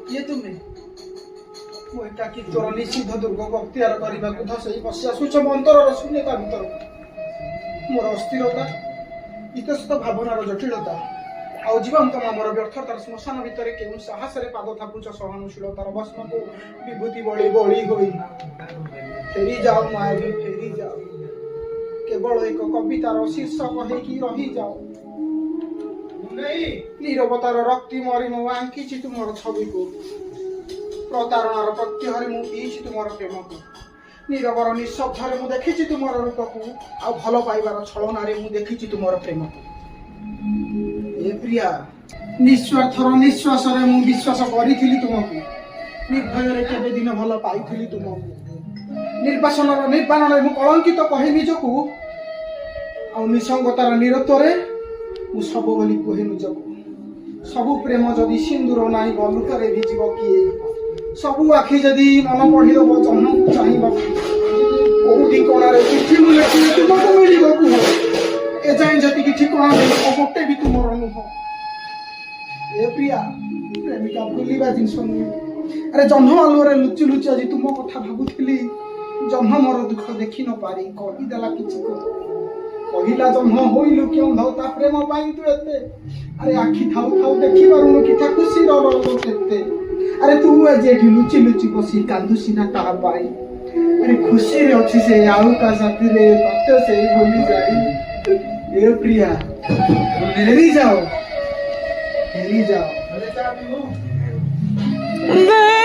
ये तुमे मु एकाकी तोर निषिद्ध दुर्ग अख्तियार करने को धसई बसी आसुच मंतर शून्यता भीतर मोर अस्थिरता इतस्त भावनार जटिलता आउ जीवन मोर व्यर्थतार श्मशान भितर केउं साहस पाद थापुच सहनशीलतार भस्म को विभूति बड़ी बड़ी होई फेरी जाओ मायावी फेरी जाओ केवल एक कवितार शीर्षक होइकी रही जाओ नीरवतार रक्ति मरी मु आंकिछि तुमर छवि को प्रतारणार प्रत्यहरे मु पीछि तुमर प्रेम को नीरवर निःशब्दरे मु देखिछि तुमर रूप को आ भल पाइबार छलनारे मु देखिछि तुमर प्रेम को ए प्रिया निस्वार्थर निश्वासरे मु विश्वास करिथिली तुमको निर्भୟରେ केबे दिन भल पाइथिली तुमको निर्वासनर निर्वाणरे मु कलंकित कहि निजको आ निसंगतार निरतरे मु सब बोली कहे निजको सबु प्रेम जदि सिंदूर नाई बलुकरे भिजिब किए सबु आखि जदि मन पढ़िदब जन्म चाहिब कोउठी कोणारे चिठी मु लेखि तुमको मिलिब कुह ए जाइन जति ठिकाना दे गोटे भी तुमर नुह ए प्रिया प्रेमिका भूलिबा जिनस नुह अरे जन्म आलुरे लुचि लुचि आज तुम कथा भाबुथिली जन्म मोर दुख देखि न पारी कहि देला किछि कहिला जन्म होइलु क्यों धौता प्रेम पाई तू एते अरे आखि थाउ थाउ देखि पारुनु किथा खुशी रलो केते अरे तू जे लुचि लुचि बसी कांदुसी ना ता पाई अरे खुशी रे अछि से आउ का साथी रे तते से बोली जाई ए प्रिया फेरी जाओ फेरी जाओ अरे चा पीऊ